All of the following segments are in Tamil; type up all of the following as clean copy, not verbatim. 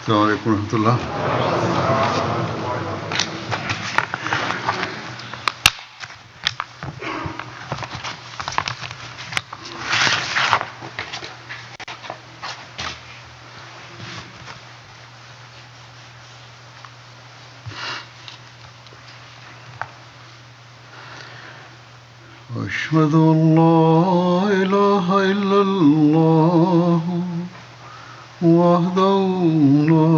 السلام عليكم ورحمة الله. أشهد أن لا إله إلا الله وحده لا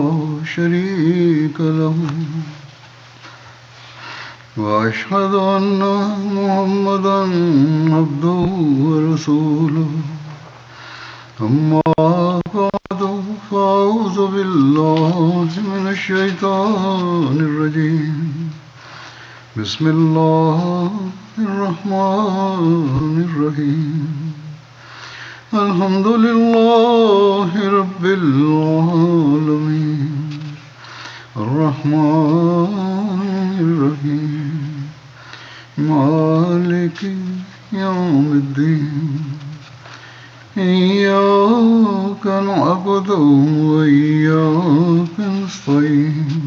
شريك له وأشهد أن محمدا عبده ورسوله أما بعد فأعوذ بالله من الشيطان الرجيم بسم الله الرحمن الرحيم الحمد لله رب العالمين الرحمن الرحيم مالك يوم الدين إياك نعبد وإياك نستعين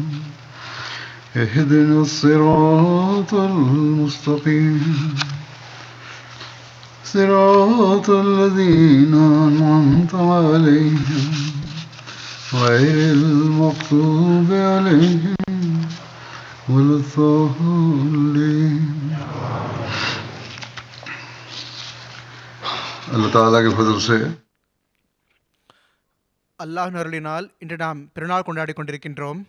اهدنا الصراط المستقيم صراط الذين أنعمت عليهم غير المغضوب عليهم ولا الضالين. अल्लाह ताला के फजल से அல்லாஹ்வின் அருளினால் இன்று நாம் பெருநாள் கொண்டாடி கொண்டிருக்கின்றோம்.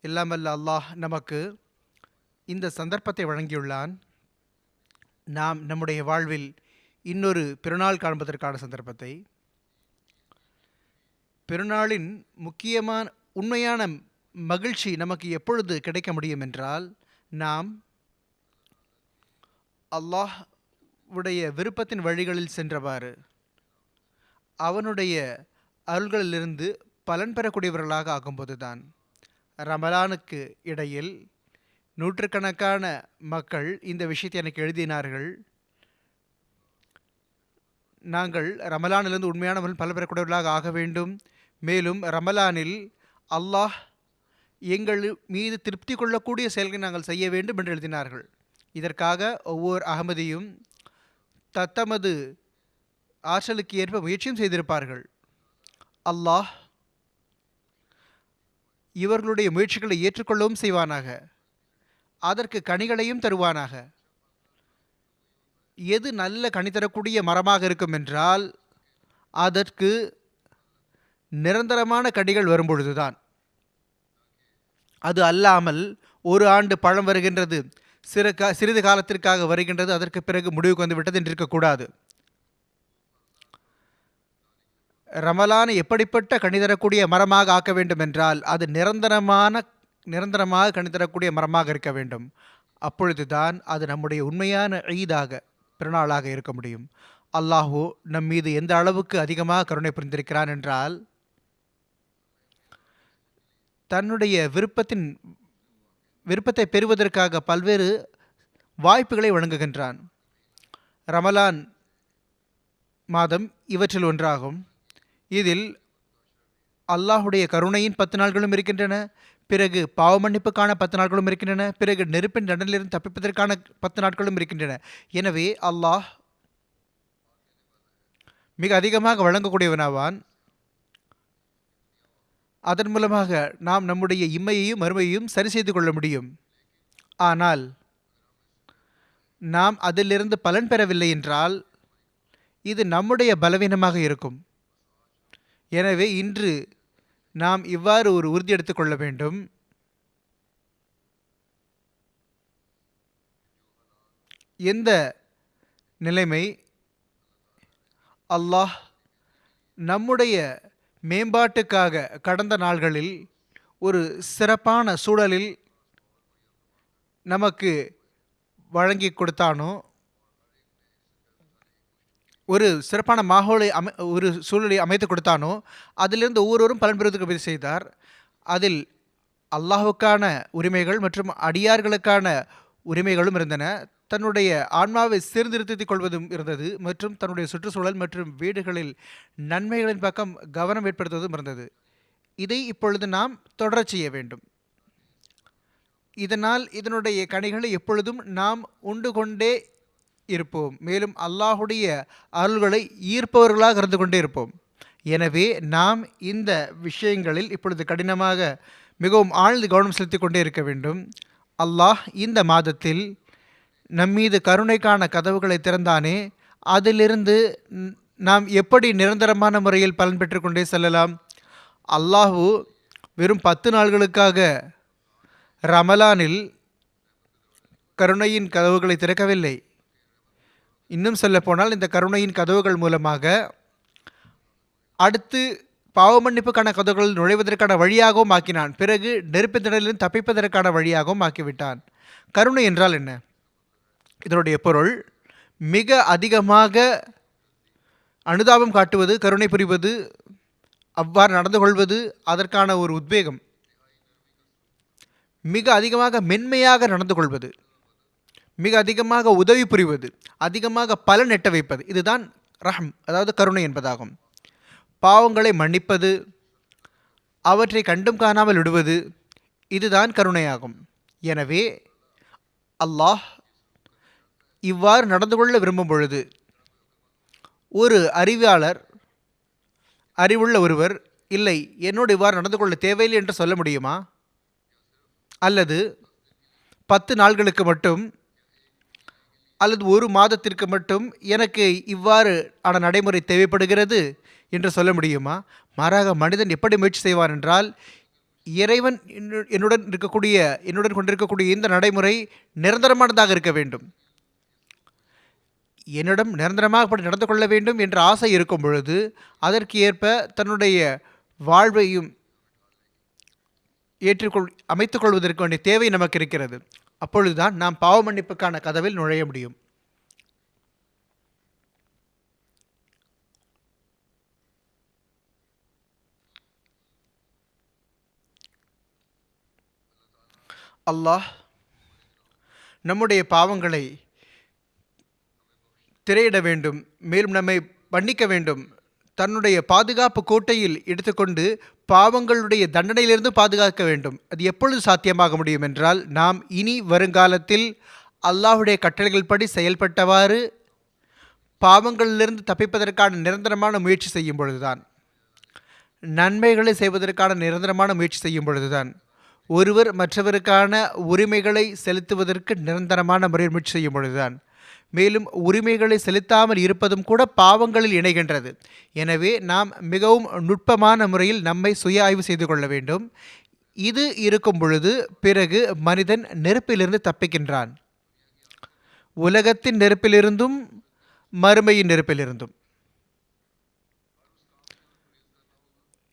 எல்லாம் வல்ல அல்லாஹ் நமக்கு இந்த சந்தர்ப்பத்தை வழங்கியுள்ளான். நாம் நம்முடைய வாழ்வில் இன்னொரு பெருநாள் காண்பதற்கான சந்தர்ப்பத்தை, பெருநாளின் முக்கியமான உண்மையான மகிழ்ச்சி நமக்கு எப்பொழுது கிடைக்க முடியும் என்றால், நாம் அல்லாஹ் உடைய விருப்பத்தின் வழிகளில் சென்றவாறு அவனுடைய அருள்களிலிருந்து பலன் பெறக்கூடியவர்களாக ஆகும்போதுதான். ரமலானுக்கு இடையில் நூற்றுக்கணக்கான மக்கள் இந்த விஷயத்தை எனக்கு எழுதினார்கள். நாங்கள் ரமலானிலிருந்து உண்மையான பலன் பெறக்கூடியவர்களாக ஆக வேண்டும், மேலும் ரமலானில் அல்லாஹ் எங்கள் மீது திருப்தி கொள்ளக்கூடிய செயல்களை நாங்கள் செய்ய வேண்டும் என்று எழுதினார்கள். இதற்காக ஒவ்வொரு அகமதியும் தத்தமது ஆற்றலுக்கு ஏற்ப முயற்சியும் செய்திருப்பார்கள். அல்லாஹ் இவர்களுடைய முயற்சிகளை ஏற்றுக்கொள்ளவும் செய்வானாக, அதற்கு கனிகளையும் தருவானாக. எது நல்ல கனி தரக்கூடிய மரமாக இருக்கும் என்றால் அதற்கு நிரந்தரமான கனிகள் வரும்பொழுதுதான். அது அல்லாமல் ஒரு ஆண்டு பழம் வருகின்றது, சிறிது காலத்திற்காக வருகின்றது, அதற்கு பிறகு முடிவுக்கு வந்து விட்டது என்று இருக்கக்கூடாது. ரமலானை எப்படிப்பட்ட கனி தரக்கூடிய மரமாக ஆக்க வேண்டும் என்றால் அது நிரந்தரமாக கனி தரக்கூடிய மரமாக இருக்க வேண்டும். அப்பொழுதுதான் அது நம்முடைய உண்மையான ஈதாக, பெருநாளாக இருக்க முடியும். அல்லாஹு நம் மீது எந்த அளவுக்கு அதிகமாக கருணை புரிந்திருக்கிறான் என்றால், தன்னுடைய விருப்பத்தை பெறுவதற்காக பல்வேறு வாய்ப்புகளை வழங்குகின்றான். ரமலான் மாதம் இவற்றில் ஒன்றாகும். இதில் அல்லாஹுடைய கருணையின் 10 நாட்களும் இருக்கின்றன, பிறகு பாவ மன்னிப்புக்கான 10 நாட்களும் இருக்கின்றன, பிறகு நெருப்பின் தண்டனையிலிருந்து தப்பிப்பதற்கான 10 நாட்களும் இருக்கின்றன. எனவே அல்லாஹ் மிக அதிகமாக வழங்கக்கூடியவனாவான். அதன் மூலமாக நாம் நம்முடைய இம்மையையும் மறுமையையும் சரி செய்து கொள்ள முடியும். ஆனால் நாம் அதிலிருந்து பலன் பெறவில்லை என்றால் இது நம்முடைய பலவீனமாக இருக்கும். எனவே இன்று நாம் இவ்வாறு ஒரு உறுதி எடுத்துக்கொள்ள வேண்டும். எந்த நிலைமை அல்லாஹ் நம்முடைய மேம்பாட்டுக்காக கடந்த நாள்களில் ஒரு சிறப்பான சூழலில் நமக்கு வழங்கி கொடுத்தானோ, ஒரு சிறப்பான ஒரு சூழலை அமைத்து கொடுத்தானோ, அதிலிருந்து ஒவ்வொருவரும் பலன் பெறுவதற்கு உதவி செய்தார். அதில் அல்லாஹுக்கான உரிமைகள் மற்றும் அடியார்களுக்கான உரிமைகளும் இருந்தன. தன்னுடைய ஆன்மாவை சீர்திருத்திக் கொள்வதும் இருந்தது மற்றும் தன்னுடைய சுற்றுச்சூழல் மற்றும் வீடுகளில் நன்மைகளின் பக்கம் கவனம் ஏற்படுத்துவதும் இருந்தது. இதை இப்பொழுது நாம் தொடரச் செய்ய வேண்டும். இதனால் இதனுடைய கனிகளை எப்பொழுதும் நாம் உண்டு கொண்டே இருப்போம். மேலும் அல்லாஹுடைய அருள்களை ஈர்ப்பவர்களாக இருந்து கொண்டே இருப்போம். எனவே நாம் இந்த விஷயங்களில் இப்பொழுது கடினமாக மிகவும் ஆழ்ந்து கவனம் செலுத்தி கொண்டே இருக்க வேண்டும். அல்லாஹ் இந்த மாதத்தில் நம்மீது கருணைக்கான கதவுகளை திறந்தானே, அதிலிருந்து நாம் எப்படி நிரந்தரமான முறையில் பலன் பெற்றுக்கொண்டே செல்லலாம்? அல்லாஹு வெறும் 10 நாள்களுக்காக ரமலானில் கருணையின் கதவுகளை திறக்கவில்லை. இன்னும் சொல்லப்போனால் இந்த கருணையின் கதவுகள் மூலமாக அடுத்து பாவ மன்னிப்புக்கான கதவுகளில் நுழைவதற்கான வழியாகவும் ஆக்கினான். பிறகு நெருப்பு திடலிலும் தப்பிப்பதற்கான வழியாகவும் ஆக்கிவிட்டான். கருணை என்றால் என்ன? இதனுடைய பொருள் மிக அதிகமாக அனுதாபம் காட்டுவது, கருணை புரிவது, அவ்வாறு நடந்து கொள்வது, அதற்கான ஒரு உத்வேகம். மிக அதிகமாக மென்மையாக நடந்து கொள்வது, மிக அதிகமாக உதவி புரிவது, அதிகமாக பலன் எட்ட வைப்பது, இதுதான் ரஹம், அதாவது கருணை என்பதாகும். பாவங்களை மன்னிப்பது, அவற்றை கண்டும் காணாமல் விடுவது, இதுதான் கருணையாகும். எனவே அல்லாஹ் இவ்வாறு நடந்து கொள்ள விரும்பும் பொழுது, ஒரு அறிவாளர், அறிவுள்ள ஒருவர் இல்லை என்னோடு இவ்வாறு நடந்து கொள்ள தேவையில்லை என்று சொல்ல முடியுமா? அல்லது 10 நாள்களுக்கு மட்டும் அல்லது ஒரு மாதத்திற்கு மட்டும் எனக்கு இவ்வாறு ஆன நடைமுறை தேவைப்படுகிறது என்று சொல்ல முடியுமா? மாறாக மனிதன் எப்படி முயற்சி செய்வான் என்றால், இறைவன் என்னுடன் கொண்டிருக்கக்கூடிய இந்த நடைமுறை நிரந்தரமானதாக இருக்க வேண்டும், என்னிடம் நிரந்தரமாக அப்படி நடந்து கொள்ள வேண்டும் என்ற ஆசை இருக்கும் பொழுது அதற்கு ஏற்ப தன்னுடைய வாழ்வையும் அமைத்துக் கொள்வதற்கு வேண்டிய தேவை நமக்கு இருக்கிறது. அப்பொழுதுதான் நாம் பாவ மன்னிப்புக்கான கதவில் நுழைய முடியும். அல்லாஹ் நம்முடைய பாவங்களை திரையிட வேண்டும், மேலும் நம்மை மன்னிக்க வேண்டும். தன்னுடைய பாதுகாப்பு கோட்டையில் எடுத்துக்கொண்டு பாவங்களுடைய தண்டனையிலிருந்து பாதுகாக்க வேண்டும். அது எப்பொழுது சாத்தியமாக முடியும் என்றால், நாம் இனி வருங்காலத்தில் அல்லாஹுடைய கட்டளைகள் படி செயல்பட்டவாறு பாவங்களிலிருந்து தப்பிப்பதற்கான நிரந்தரமான முயற்சி செய்யும் பொழுதுதான், நன்மைகளை செய்வதற்கான நிரந்தரமான முயற்சி செய்யும் பொழுதுதான், ஒருவர் மற்றவருக்கான உரிமைகளை செலுத்துவதற்கு நிரந்தரமான முறையில் முயற்சி செய்யும் பொழுதுதான், மேலும் உரிமைகளை செலுத்தாமல் இருப்பதும் கூட பாவங்களில் இணைகின்றது. எனவே நாம் மிகவும் நுட்பமான முறையில் நம்மை சுய ஆய்வு செய்து கொள்ள வேண்டும். இது இருக்கும் பொழுது பிறகு மனிதன் நெருப்பிலிருந்து தப்பிக்கின்றான், உலகத்தின் நெருப்பிலிருந்தும் மறுமையின் நெருப்பிலிருந்தும்.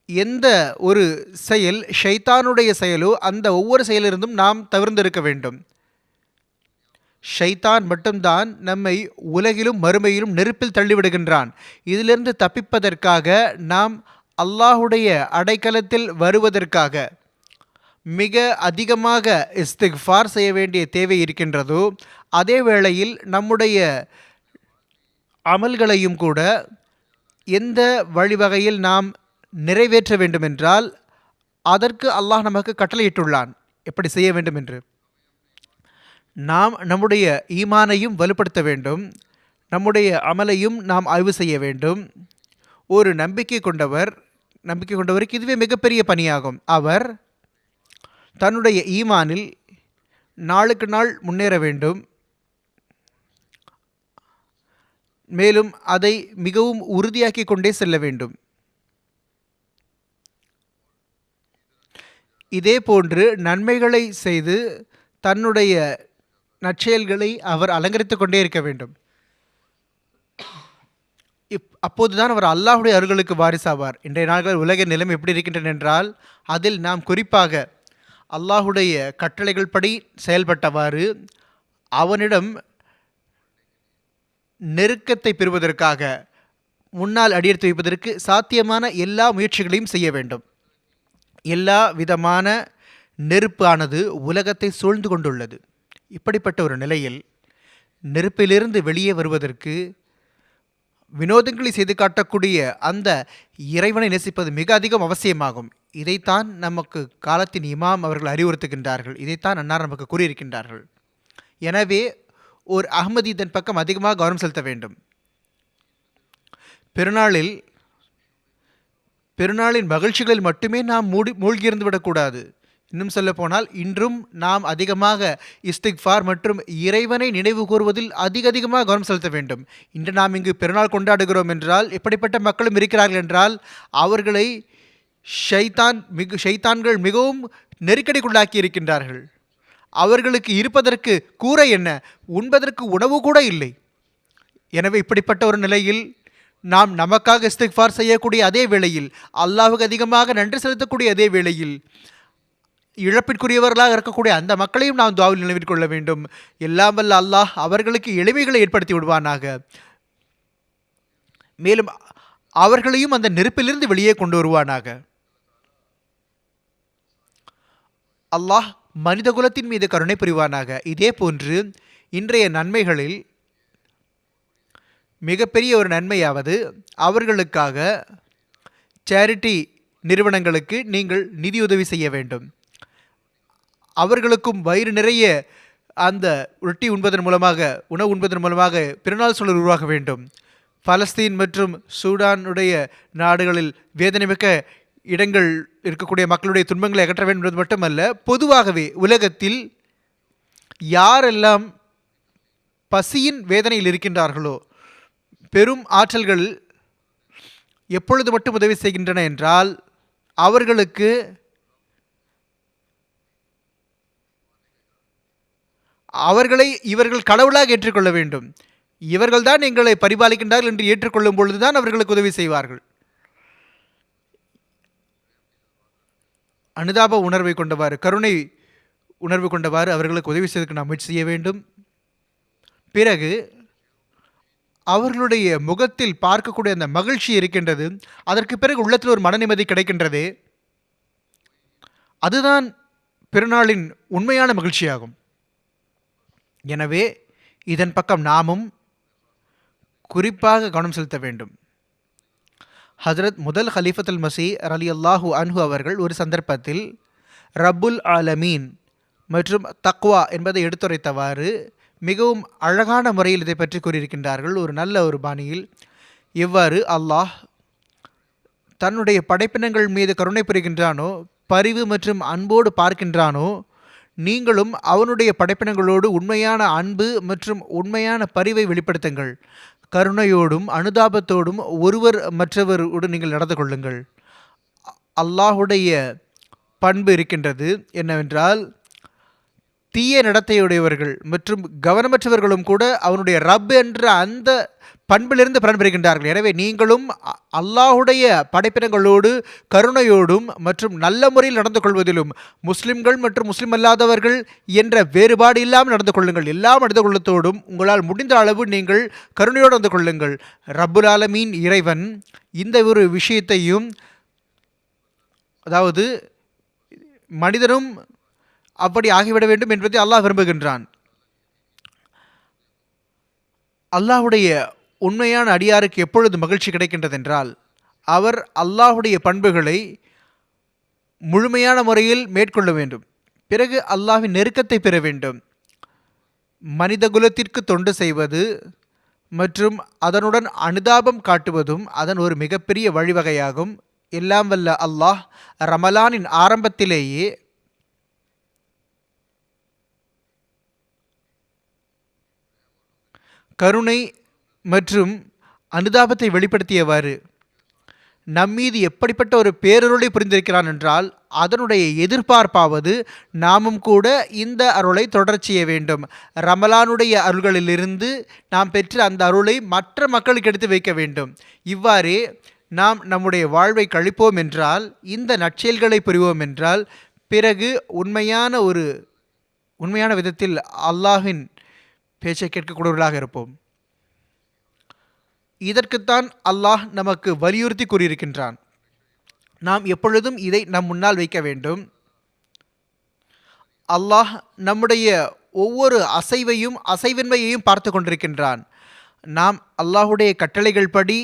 எந்த ஒரு செயல் ஷைத்தானுடைய செயலோ அந்த ஒவ்வொரு செயலிருந்தும் நாம் தவிர்ந்திருக்க வேண்டும். ஷைத்தான் மட்டும்தான் நம்மை உலகிலும் மறுமையிலும் நெருப்பில் தள்ளிவிடுகின்றான். இதிலிருந்து தப்பிப்பதற்காக நாம் அல்லாஹுடைய அடைக்கலத்தில் வருவதற்காக மிக அதிகமாக இஸ்திக்ஃபார் செய்ய வேண்டிய தேவை இருக்கின்றதோ, அதே வேளையில் நம்முடைய அமல்களையும் கூட எந்த வழிவகையில் நாம் நிறைவேற்ற வேண்டுமென்றால் அதற்கு அல்லாஹ் நமக்கு கட்டளையிட்டுள்ளான் எப்படி செய்ய வேண்டும் என்று. நாம் நம்முடைய ஈமானையும் வலுப்படுத்த வேண்டும், நம்முடைய அமலையும் நாம் ஆய்வு செய்ய வேண்டும். ஒரு நம்பிக்கை கொண்டவருக்கு இதுவே மிகப்பெரிய பணியாகும். அவர் தன்னுடைய ஈமானில் நாளுக்கு நாள் முன்னேற வேண்டும், மேலும் அதை மிகவும் உறுதியாக்கி கொண்டே செல்ல வேண்டும். இதே போன்று நன்மைகளை செய்து தன்னுடைய நற்செயல்களை அவர் அலங்கரித்து கொண்டே இருக்க வேண்டும். அப்போதுதான் அவர் அல்லாஹுடைய அருள்களுக்கு வாரிசாவார். இன்றைய நாட்கள் உலக நிலைமை எப்படி இருக்கின்றன என்றால், அதில் நாம் குறிப்பாக அல்லாஹுடைய கட்டளைகள் படி செயல்பட்டவாறு அவனிடம் நெருக்கத்தை பெறுவதற்காக முன்னால் அடியெடுத்து வைப்பதற்கு சாத்தியமான எல்லா முயற்சிகளையும் செய்ய வேண்டும். எல்லா விதமான நெருப்பானது உலகத்தை சூழ்ந்து கொண்டுள்ளது. இப்படிப்பட்ட ஒரு நிலையில் நெருப்பிலிருந்து வெளியே வருவதற்கு வினோதங்களை செய்து காட்டக்கூடிய அந்த இறைவனை நேசிப்பது மிக அதிகம் அவசியமாகும். இதைத்தான் நமக்கு காலத்தின் இமாம் அவர்கள் அறிவுறுத்துகின்றார்கள். இதைத்தான் அன்னார் நமக்கு கூறியிருக்கின்றார்கள். எனவே ஒரு அஹ்மதி இதன் பக்கம் அதிகமாக கவனம் செலுத்த வேண்டும். பெருநாளின் மகிழ்ச்சிகளில் மட்டுமே நாம் மூழ்கியிருந்து விடக்கூடாது. இன்னும் சொல்ல போனால் இன்றும் நாம் அதிகமாக இஸ்திக்ஃபார் மற்றும் இறைவனை நினைவு கூறுவதில் அதிகமாக கவனம் செலுத்த வேண்டும். இன்று நாம் இங்கு பெருநாள் கொண்டாடுகிறோம் என்றால், எப்படிப்பட்ட மக்களும் இருக்கிறார்கள் என்றால், அவர்களை ஷைத்தான்கள் மிகவும் நெருக்கடிக்குள்ளாக்கி இருக்கின்றார்கள். அவர்களுக்கு இருப்பதற்கு கூரை என்ன, உண்பதற்கு உணவு கூட இல்லை. எனவே இப்படிப்பட்ட ஒரு நிலையில் நாம் நமக்காக இஸ்திக்ஃபார் செய்யக்கூடிய அதே வேளையில், அல்லாஹ்வுக்கு அதிகமாக நன்றி செலுத்தக்கூடிய அதே வேளையில், இழப்பிற்குரியவர்களாக இருக்கக்கூடிய அந்த மக்களையும் நாம் துஆவில் நினைவிற்கொள்ள வேண்டும். எல்லாம் வல்ல அல்லாஹ் அவர்களுக்கு எளிமைகளை ஏற்படுத்தி விடுவானாக. மேலும் அவர்களையும் அந்த நெருப்பிலிருந்து வெளியே கொண்டு வருவானாக. அல்லாஹ் மனித குலத்தின் மீது கருணை புரிவானாக. இதே போன்று இன்றைய நன்மைகளில் மிகப்பெரிய ஒரு நன்மையாவது, அவர்களுக்காக சேரிட்டி நிறுவனங்களுக்கு நீங்கள் நிதியுதவி செய்ய வேண்டும். அவர்களுக்கும் வயிறு நிறைய அந்த ரொட்டி உண்பதன் மூலமாக, உணவு உண்பதன் மூலமாக பிறநாள் சூழல் உருவாக வேண்டும். பலஸ்தீன் மற்றும் சூடானுடைய நாடுகளில் வேதனைமிக்க இடங்கள் இருக்கக்கூடிய மக்களுடைய துன்பங்களை அகற்ற வேண்டும் என்பது மட்டுமல்ல, பொதுவாகவே உலகத்தில் யாரெல்லாம் பசியின் வேதனையில் இருக்கின்றார்களோ, பெரும் ஆற்றல்கள் எப்பொழுது மட்டும் உதவி செய்கின்றன என்றால், அவர்களை இவர்கள் கடவுளாக ஏற்றுக்கொள்ள வேண்டும். இவர்கள்தான் எங்களை பரிபாலிக்கின்றார்கள் என்று ஏற்றுக்கொள்ளும் பொழுதுதான் அவர்களுக்கு உதவி செய்வார்கள். அனுதாப உணர்வை கொண்டவாறு, கருணை உணர்வு கொண்டவாறு அவர்களுக்கு உதவி செய்வதற்கு நாம் முயற்சி செய்ய வேண்டும். பிறகு அவர்களுடைய முகத்தில் பார்க்கக்கூடிய அந்த மகிழ்ச்சி இருக்கின்றது, அதற்கு பிறகு உள்ளத்தில் ஒரு மன நிம்மதி கிடைக்கின்றது. அதுதான் பெருநாளின் உண்மையான மகிழ்ச்சியாகும். எனவே இதன் பக்கம் நாமும் குறிப்பாக கவனம் செலுத்த வேண்டும். ஹஜ்ரத் முதல் ஹலீஃபத்துல் மஸீஹ் ரலியல்லாஹு அன்ஹு அவர்கள் ஒரு சந்தர்ப்பத்தில் ரப்புல் ஆலமீன் மற்றும் தக்வா என்பதை எடுத்துரைத்தவாறு மிகவும் அழகான முறையில் இதை பற்றி கூறியிருக்கின்றார்கள். ஒரு நல்ல ஒரு பாணியில் எவ்வாறு அல்லாஹ் தன்னுடைய படைப்பினங்கள் மீது கருணை புரிகின்றானோ, பரிவு மற்றும் அன்போடு பார்க்கின்றானோ, நீங்களும் அவனுடைய படைப்பினங்களோடு உண்மையான அன்பு மற்றும் உண்மையான பரிவை வெளிப்படுத்துங்கள். கருணையோடும் அனுதாபத்தோடும் ஒருவர் மற்றவரோடு நீங்கள் நடந்து கொள்ளுங்கள். அல்லாஹுடைய பண்பு இருக்கின்றது என்னவென்றால், தீய நடத்தையுடையவர்கள் மற்றும் கவனமற்றவர்களும் கூட அவனுடைய ரப் என்ற அந்த பண்பிலிருந்து பலன் பெறுகின்றார்கள். எனவே நீங்களும் அல்லாஹுடைய படைப்பினங்களோடு கருணையோடும் மற்றும் நல்ல முறையில் நடந்து கொள்வதிலும், முஸ்லிம்கள் மற்றும் முஸ்லிம் அல்லாதவர்கள் என்ற வேறுபாடு இல்லாமல் நடந்து கொள்ளுங்கள். எல்லா மனித குலத்தோடும் உங்களால் முடிந்த அளவு நீங்கள் கருணையோடு நடந்து கொள்ளுங்கள். ரப்புல் ஆலமீன் இறைவன் இந்த ஒரு விஷயத்தையும், அதாவது மனிதனும் அப்படி ஆகிவிட வேண்டும் என்பதை அல்லாஹ் விரும்புகின்றான். அல்லாஹுடைய உண்மையான அடியாருக்கு எப்பொழுது மகிழ்ச்சி கிடைக்கின்றது என்றால், அவர் அல்லாஹுடைய பண்புகளை முழுமையான முறையில் மேற்கொள்ள வேண்டும். பிறகு அல்லாஹ்வின் நெருக்கத்தை பெற வேண்டும். மனித குலத்திற்கு தொண்டு செய்வது மற்றும் அதனுடன் அனுதாபம் காட்டுவதும் அதன் ஒரு மிகப்பெரிய வழிவகையாகும். எல்லாம் வல்ல அல்லாஹ் ரமலானின் ஆரம்பத்திலேயே கருணை மற்றும் அனுதாபத்தை வெளிப்படுத்தியவாறு நம்மீது எப்படிப்பட்ட ஒரு பேரருளை புரிந்திருக்கிறான் என்றால், அதனுடைய எதிர்பார்ப்பாவது நாமும் கூட இந்த அருளை தொடர் செய்ய வேண்டும். ரமலானுடைய அருள்களிலிருந்து நாம் பெற்ற அந்த அருளை மற்ற மக்களுக்கு எடுத்து வைக்க வேண்டும். இவ்வாறே நாம் நம்முடைய வாழ்வை கழிப்போம் என்றால், இந்த நற்செயல்களை புரிவோம் என்றால், பிறகு உண்மையான விதத்தில் அல்லாஹின் பேச்சை கேட்கக்கூடியவர்களாக இருப்போம். இதற்குத்தான் அல்லாஹ் நமக்கு வலியுறுத்தி கூறியிருக்கின்றான். நாம் எப்பொழுதும் இதை நம் முன்னால் வைக்க வேண்டும். அல்லாஹ் நம்முடைய ஒவ்வொரு அசைவையும் அசைவின்மையையும் பார்த்து கொண்டிருக்கின்றான். நாம் அல்லாஹுடைய கட்டளைகள் படி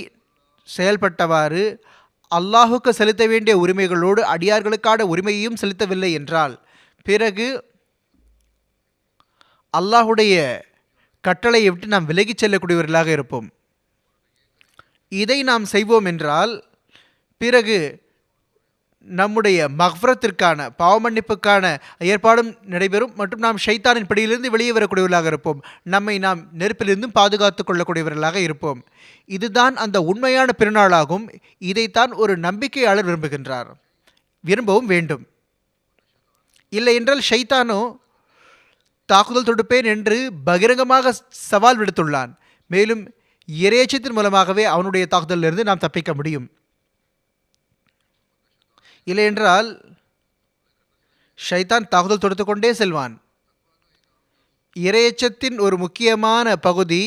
செயல்பட்டவாறு அல்லாஹுக்கு செலுத்த வேண்டிய உரிமைகளோடு அடியார்களுக்கான உரிமையையும் செலுத்தவில்லை என்றால் பிறகு அல்லாஹுடைய கட்டளையை விட்டு நாம் விலகிச் செல்லக்கூடியவர்களாக இருப்போம். இதை நாம் செய்வோம் என்றால் பிறகு நம்முடைய மஃப்ரத்திற்கான பாவமன்னிப்புக்கான ஏற்பாடும் நடைபெறும் மற்றும் நாம் ஷைத்தானின் பிடியிலிருந்து வெளியே வரக்கூடியவர்களாக இருப்போம். நம்மை நாம் நெருப்பிலிருந்தும் பாதுகாத்து கொள்ளக்கூடியவர்களாக இருப்போம். இதுதான் அந்த உண்மையான பெருநாளாகும். இதைத்தான் ஒரு நம்பிக்கையாளர் விரும்புகின்றார், விரும்பவும் வேண்டும். இல்லை என்றால் ஷைத்தானோ தாக்குதல் தொடுப்பேன் என்று பகிரங்கமாக சவால் விடுத்துள்ளான். மேலும் இறையச்சத்தின் மூலமாகவே அவனுடைய தாக்குதலிலிருந்து நாம் தப்பிக்க முடியும். இல்லை என்றால் ஷைத்தான் தாக்குதல் தொடுத்து கொண்டே செல்வான். இறையச்சத்தின் ஒரு முக்கியமான பகுதி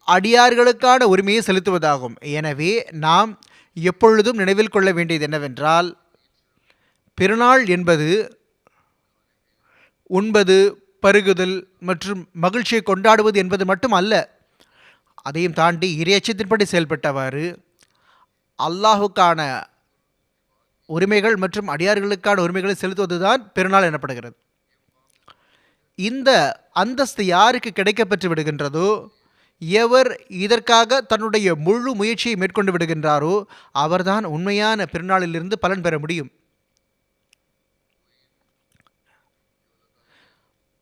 அடியார்களுக்கான உரிமையை செலுத்துவதாகும். எனவே நாம் எப்பொழுதும் நினைவில் கொள்ள வேண்டியது என்னவென்றால், பெருநாள் என்பது உண்பது, பருகுதல் மற்றும் மகிழ்ச்சியை கொண்டாடுவது என்பது மட்டும் அல்ல. அதையும் தாண்டி இறையச்சத்தின்படி செயல்பட்டவாறு அல்லாஹுக்கான உரிமைகள் மற்றும் அடியார்களுக்கான உரிமைகளை செலுத்துவதுதான் பெருநாள் எனப்படுகிறது. இந்த அந்தஸ்து யாருக்கு கிடைக்கப்பெற்று விடுகின்றதோ, எவர் இதற்காக தன்னுடைய முழு முயற்சியை மேற்கொண்டு விடுகின்றாரோ அவர்தான் உண்மையான பெருநாளிலிருந்து பலன் பெற முடியும்.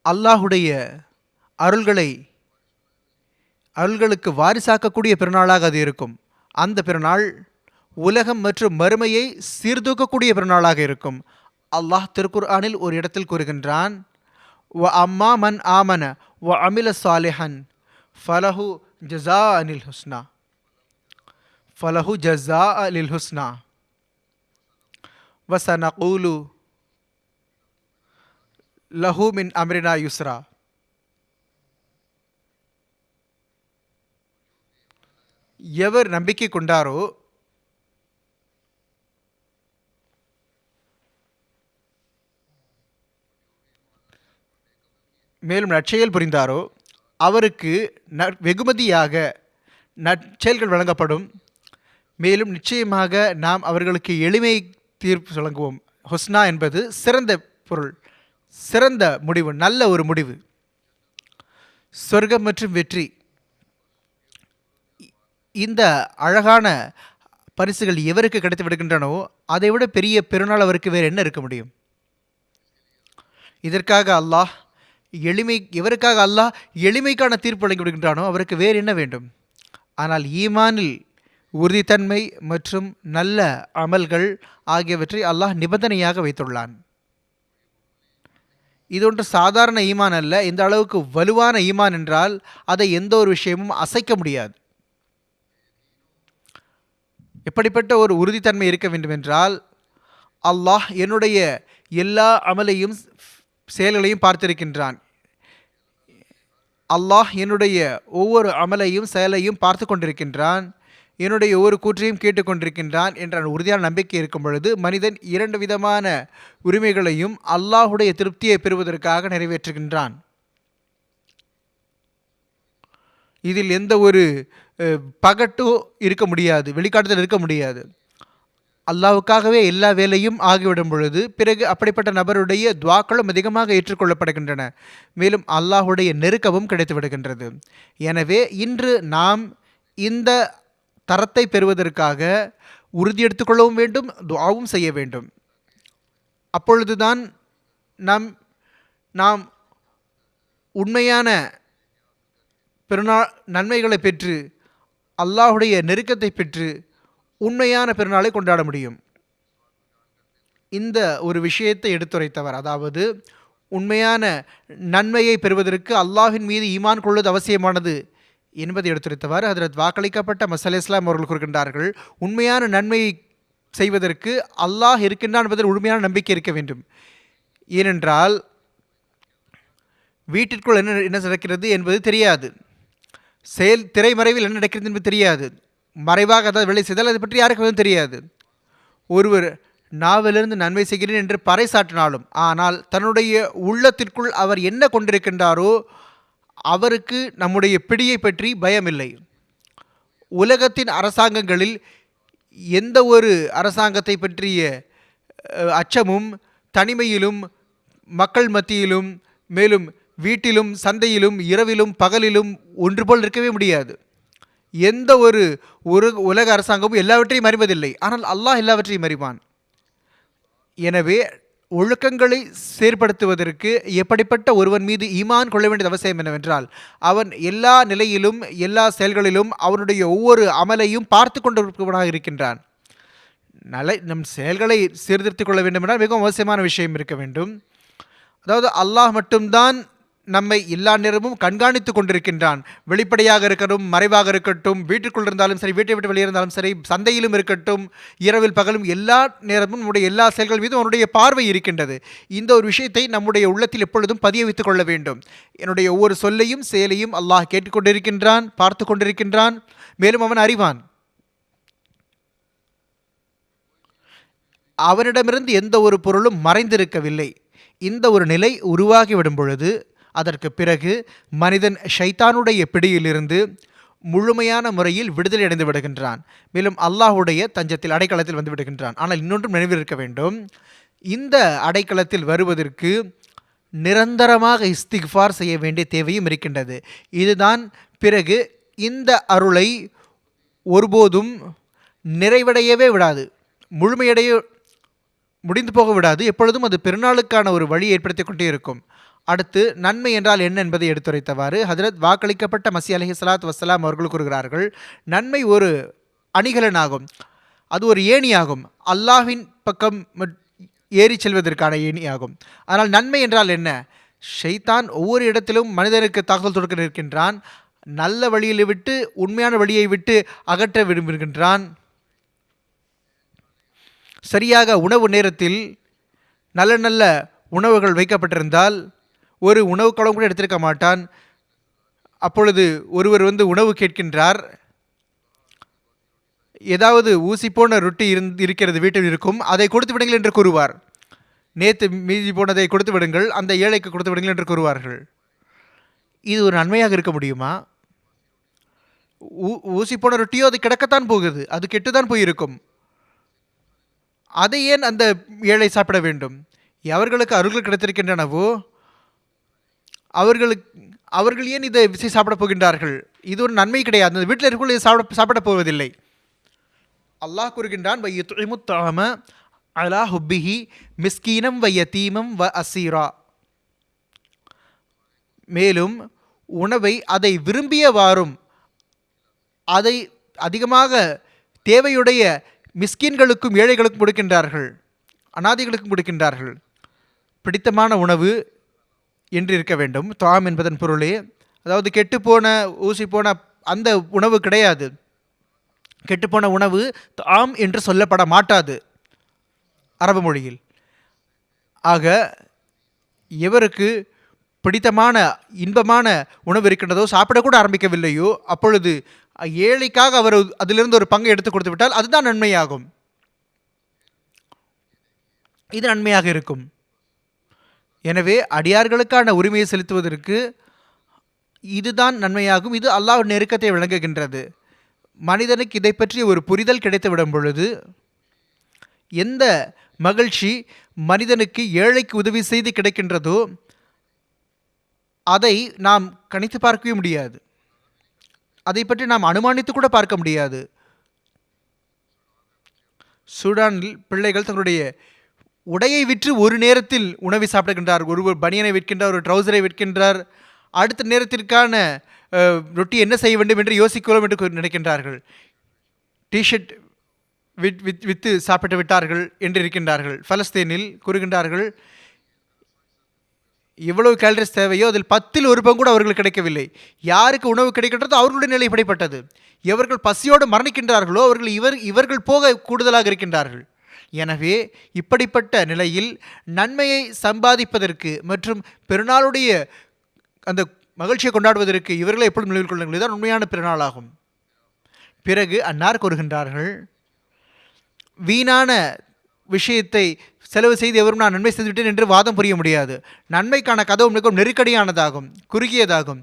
அல்லாஹுடைய அருள்களுக்கு வாரிசாக்கக்கூடிய பெருநாளாக அது இருக்கும். அந்த பெருநாள் உலகம் மற்றும் மறுமையை சீர்தூக்கக்கூடிய பெருநாளாக இருக்கும். அல்லாஹ் திருக்குர்ஆனில் ஒரு இடத்தில் கூறுகின்றான், வ அம்மா மன் ஆமன வ அமில சாலிஹன் ஃபலஹு ஜஸா அனில் ஹுஸ்னா வசனகூலு லஹு மின் அம்ரினா யுஸ்ரா. எவர் நம்பிக்கை கொண்டாரோ மேலும் நற்செயல் புரிந்தாரோ அவருக்கு வெகுமதியாக நற்செயல்கள் வழங்கப்படும். மேலும் நிச்சயமாக நாம் அவர்களுக்கு எளிமை தீர்ப்பு வழங்குவோம். ஹுஸ்னா என்பது சிறந்த பொருள், சிறந்த முடிவு, நல்ல ஒரு முடிவு, சொர்க்கம் மற்றும் வெற்றி. இந்த அழகான பரிசுகள் எவருக்கு கிடைத்து விடுகின்றனோ அதைவிட பெரிய பெருநாள் அவருக்கு வேறு என்ன இருக்க முடியும்? இதற்காக அல்லாஹ் எவருக்காக அல்லாஹ் எளிமைக்கான தீர்ப்பு வழங்கி விடுகின்றானோ அவருக்கு வேறு என்ன வேண்டும்? ஆனால் ஈமானில் உறுதித்தன்மை மற்றும் நல்ல அமல்கள் ஆகியவற்றை அல்லாஹ் நிபந்தனையாக வைத்துள்ளான். இது ஒன்று சாதாரண ஈமான் அல்ல. இந்த அளவுக்கு வலுவான ஈமான் என்றால் அதை எந்த ஒரு விஷயமும் அசைக்க முடியாது. எப்படிப்பட்ட ஒரு உறுதித்தன்மை இருக்க வேண்டும் என்றால், அல்லாஹ் என்னுடைய எல்லா அமலையும் செயல்களையும் பார்த்திருக்கின்றான், அல்லாஹ் என்னுடைய ஒவ்வொரு அமலையும் செயலையும் பார்த்து கொண்டிருக்கின்றான், என்னுடைய ஒவ்வொரு கூற்றையும் கேட்டுக்கொண்டிருக்கின்றான் என்ற உறுதியான நம்பிக்கை இருக்கும் பொழுது மனிதன் இரண்டு விதமான உரிமைகளையும் அல்லாஹுடைய திருப்தியை பெறுவதற்காக நிறைவேற்றுகின்றான். இதில் எந்த ஒரு பகட்டோ இருக்க முடியாது, வெளிக்காட்டுதல் இருக்க முடியாது. அல்லாஹ்வுக்காகவே எல்லா வேலையும் ஆகிவிடும் பொழுது பிறகு அப்படிப்பட்ட நபருடைய துவாக்களும் அதிகமாக ஏற்றுக்கொள்ளப்படுகின்றன. மேலும் அல்லாஹுடைய நெருக்கமும் கிடைத்து விடுகின்றது. எனவே இன்று நாம் இந்த தரத்தை பெறுவதற்காக உறுதி எடுத்துக்கொள்ளவும் வேண்டும், துஆவும் செய்ய வேண்டும். அப்பொழுதுதான் நாம் உண்மையான பெருநாள் நன்மைகளை பெற்று அல்லாஹுடைய நெருக்கத்தை பெற்று உண்மையான பெருநாளை கொண்டாட முடியும். இந்த ஒரு விஷயத்தை எடுத்துரைத்தவர், அதாவது உண்மையான நன்மையை பெறுவதற்கு அல்லாஹின் மீது ஈமான் கொள்வது அவசியமானது என்பதை எடுத்துரைத்தவர் ஹதரத் வாக்களிக்கப்பட்ட மஸீஹ் இஸ்லாம் அவர்கள் கூறுகின்றார்கள், உண்மையான நன்மையை செய்வதற்கு அல்லாஹ் இருக்கின்றான் என்பதில் உண்மையான நம்பிக்கை இருக்க வேண்டும். ஏனென்றால் வீட்டிற்குள் என்ன நடக்கிறது என்பது தெரியாது, திரைமறைவில் என்ன நடக்கிறது என்பது தெரியாது, மறைவாக அதாவது வேலை செய்தால் அதை பற்றி யாருக்கும் தெரியாது. ஒருவர் நாவிலிருந்து நன்மை செய்கிறேன் என்று பறைசாற்றினாலும் ஆனால் தன்னுடைய உள்ளத்திற்குள் அவர் என்ன கொண்டிருக்கின்றாரோ அவருக்கு நம்முடைய பிடியை பற்றி பயமில்லை. உலகத்தின் அரசாங்கங்களில் எந்த ஒரு அரசாங்கத்தை பற்றிய அச்சமும் தனிமையிலும் மக்கள் மத்தியிலும் மேலும் வீட்டிலும் சந்தையிலும் இரவிலும் பகலிலும் ஒன்று போல் இருக்கவே முடியாது. எந்த ஒரு உலக அரசாங்கமும் எல்லாவற்றையும் அறிவதில்லை. ஆனால் அல்லாஹ் எல்லாவற்றையும் அறிவான். எனவே ஒழுக்கங்களை செயற்படுத்துவதற்கு எப்படிப்பட்ட ஒருவன் மீது ஈமான் கொள்ள வேண்டியது அவசியம் என்னவென்றால், அவன் எல்லா நிலையிலும் எல்லா செயல்களிலும் அவனுடைய ஒவ்வொரு அமலையும் பார்த்து கொண்டிருப்பவனாக இருக்கின்றான். நம் செயல்களை சீர்திருத்திக் கொள்ள வேண்டும் என்றால் மிகவும் அவசியமான விஷயம் இருக்க வேண்டும். அதாவது அல்லாஹ் மட்டும்தான் நம்மை எல்லா நேரமும் கண்காணித்து கொண்டிருக்கின்றான். வெளிப்படையாக இருக்கட்டும், மறைவாக இருக்கட்டும், வீட்டுக்குள் இருந்தாலும் சரி, வீட்டை விட்டு வெளியே இருந்தாலும் சரி, சந்தையிலும் இருக்கட்டும், இரவில் பகலும், எல்லா நேரமும் நம்முடைய எல்லா செயல்கள் மீதும் அவனுடைய பார்வை இருக்கின்றது. இந்த ஒரு விஷயத்தை நம்முடைய உள்ளத்தில் எப்பொழுதும் பதிய வைத்துக் கொள்ள வேண்டும். என்னுடைய ஒவ்வொரு சொல்லையும் செயலையும் அல்லாஹ் கேட்டுக்கொண்டிருக்கின்றான், பார்த்து கொண்டிருக்கின்றான், மேலும் அவன் அறிவான். அவனிடமிருந்து எந்த ஒரு பொருளும் மறைந்திருக்கவில்லை. இந்த ஒரு நிலை உருவாகிவிடும் பொழுது அதற்கு பிறகு மனிதன் ஷைத்தானுடைய பிடியிலிருந்து முழுமையான முறையில் விடுதலை அடைந்து விடுகின்றான். மேலும் அல்லாஹுடைய தஞ்சத்தில் அடைக்கலத்தில் வந்து விடுகின்றான். ஆனால் இன்னொன்றும் நினைவில் இருக்க வேண்டும், இந்த அடைக்கலத்தில் வருவதற்கு நிரந்தரமாக இஸ்திக்ஃபார் செய்ய வேண்டிய தேவையும் இருக்கின்றது. இதுதான் பிறகு இந்த அருளை ஒருபோதும் நிறைவடையவே விடாது, முழுமையடைய முடிந்து போக விடாது. எப்பொழுதும் அது பெருநாளுக்கான ஒரு வழி ஏற்படுத்தி கொண்டே இருக்கும். அடுத்து நன்மை என்றால் என்ன என்பதை எடுத்துரைத்தவாறு ஹஜ்ரத் வாக்களிக்கப்பட்ட மசி அலைஹிஸ்ஸலாத்து வஸ்ஸலாம் அவர்கள் கூறுகிறார்கள், நன்மை ஒரு அணிகலனாகும், அது ஒரு ஏணியாகும், அல்லாஹ்வின் பக்கம் ஏறி செல்வதற்கான ஏணியாகும். ஆனால் நன்மை என்றால் என்ன? ஷைத்தான் ஒவ்வொரு இடத்திலும் மனிதனுக்கு தாக்குதல் தொடுக்க நிற்கின்றான். நல்ல வழியை விட்டு உண்மையான வழியை விட்டு அகற்ற விரும்புகின்றான். சரியாக உணவு நேரத்தில் நல்ல நல்ல உணவுகள் வைக்கப்பட்டிருந்தால் ஒரு உணவு குழம்பு கூட எடுத்திருக்க மாட்டான். அப்பொழுது ஒருவர் வந்து உணவு கேட்கின்றார். ஏதாவது ஊசி போன ரொட்டி இருக்கிறது வீட்டில் இருக்கும், அதை கொடுத்து விடுங்கள் என்று கூறுவார். நேற்று மீதி போனதை கொடுத்து விடுங்கள், அந்த ஏழைக்கு கொடுத்து விடுங்கள் என்று கூறுவார்கள். இது ஒரு நன்மையாக இருக்க முடியுமா? ஊசி போன ரொட்டியோ அது கிடக்கத்தான் போகுது, அது கெட்டுதான் போயிருக்கும். அதை ஏன் அந்த ஏழை சாப்பிட வேண்டும்? எவர்களுக்கு அருள்கள் கிடைத்திருக்கின்றனவோ அவர்கள் ஏன் இதை விசை சாப்பிட போகின்றார்கள்? இது ஒரு நன்மை கிடையாது. அந்த வீட்டில் இருக்கக்கூடிய சாப்பிட போவதில்லை. அல்லாஹ் கூறுகின்றான், அலா ஹுப்பிஹி மிஸ்கீனம் வ யதீமம் வ அசீரா. மேலும் உணவை அதை விரும்பியவாறும் அதை அதிகமாக தேவையுடைய மிஸ்கின்களுக்கும் ஏழைகளுக்கும் கொடுக்கின்றார்கள், அனாதைகளுக்கும் கொடுக்கின்றார்கள். பிடித்தமான உணவு என்று இருக்க வேண்டும். தாம் என்பதன் பொருளே, அதாவது கெட்டுப்போன ஊசி போன அந்த உணவு கிடையாது. கெட்டுப்போன உணவு தாம் என்று சொல்லப்பட மாட்டாது அரபு மொழியில். ஆக எவருக்கு பிடித்தமான இன்பமான உணவு இருக்கின்றதோ, சாப்பிடக்கூட ஆரம்பிக்கவில்லையோ, அப்பொழுது ஏழைக்காக அவர் அதிலிருந்து ஒரு பங்கை எடுத்து கொடுத்து விட்டால் அதுதான் நன்மையாகும். இது நன்மையாக இருக்கும். எனவே அடியார்களுக்கான உரிமையை செலுத்துவதற்கு இதுதான் நன்மையாகும். இது அல்லாஹ் நெருக்கத்தை விளங்குகின்றது. மனிதனுக்கு இதை பற்றி ஒரு புரிதல் கிடைத்துவிடும் பொழுது எந்த மகிழ்ச்சி மனிதனுக்கு ஏழைக்கு உதவி செய்து கிடைக்கின்றதோ அதை நாம் கணித்து பார்க்கவே முடியாது. அதை பற்றி நாம் அனுமானித்து கூட பார்க்க முடியாது. சூடானில் பிள்ளைகள் தங்களுடைய உடையை விற்று ஒரு நேரத்தில் உணவை சாப்பிடுகின்றார். ஒருவர் பனியனை விற்கின்றார், ஒரு ட்ரௌசரை விற்கின்றார். அடுத்த நேரத்திற்கான ரொட்டி என்ன செய்ய வேண்டும் என்று யோசிக்கிறோம் என்று நினைக்கின்றார்கள். டிஷர்ட் விற்று சாப்பிட்டு விட்டார்கள் என்று இருக்கின்றார்கள். பலஸ்தீனில் கூறுகின்றார்கள், எவ்வளவு கேலரிஸ் தேவையோ அதில் 10ல் 1 பங்கு கூட அவர்களுக்கு கிடைக்கவில்லை. யாருக்கு உணவு கிடைக்கின்றதோ அவர்களுடைய நிலை இப்படிப்பட்டது. எவர்கள் பசியோடு மரணிக்கின்றார்களோ அவர்கள் இவர்கள் போக கூடுதலாக இருக்கின்றார்கள். எனவே இப்படிப்பட்ட நிலையில் நன்மையை சம்பாதிப்பதற்கு மற்றும் பெருநாளுடைய அந்த மகிழ்ச்சியை கொண்டாடுவதற்கு இவர்களை எப்பொழுதும் நினைவில் கொள்ளுங்கள். இதுதான் உண்மையான பெருநாளாகும். பிறகு அன்னார் கூறுகின்றார்கள், வீணான விஷயத்தை செலவு செய்து எவரும் நான் நன்மை செய்துவிட்டேன் என்று வாதம் புரிய முடியாது. நன்மைக்கான கதவு மிகவும் நெருக்கடியானதாகும், குறுகியதாகும்.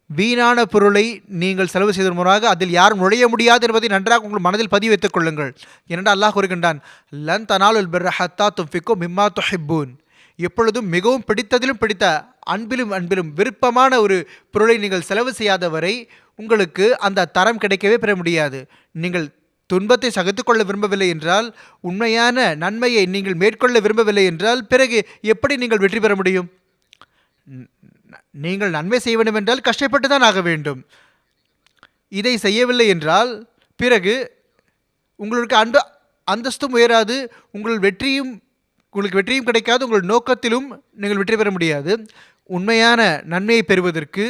வீணான பொருளை நீங்கள் செலவு செய்வதன் மூலமாக அதில் யாரும் நுழைய முடியாது என்பதை நன்றாக உங்கள் மனதில் பதிவு வைத்துக் கொள்ளுங்கள். ஏனென்றால் அல்லாஹ் கூறுகின்றான், லன் தனாலுல் பிர்ர ஹத்தா துன்ஃபிகு மிம்மா துஹிப்பூன். எப்பொழுதும் மிகவும் பிடித்ததிலும் பிடித்த அன்பிலும் விருப்பமான ஒரு பொருளை நீங்கள் செலவு செய்யாத வரை உங்களுக்கு அந்த தரம் கிடைக்கவே பெற முடியாது. நீங்கள் துன்பத்தை சகித்துக்கொள்ள விரும்பவில்லை என்றால், உண்மையான நன்மையை நீங்கள் மேற்கொள்ள விரும்பவில்லை என்றால், பிறகு எப்படி நீங்கள் வெற்றி பெற முடியும்? நீங்கள் நன்மை செய்ய வேண்டும் என்றால் கஷ்டப்பட்டு தான் ஆக வேண்டும். இதை செய்யவில்லை என்றால் பிறகு உங்களுக்கு அந்தஸ்தும் உயராது, உங்களுக்கு வெற்றியும் கிடைக்காது, உங்கள் நோக்கத்திலும் நீங்கள் வெற்றி பெற முடியாது. உண்மையான நன்மையை பெறுவதற்கு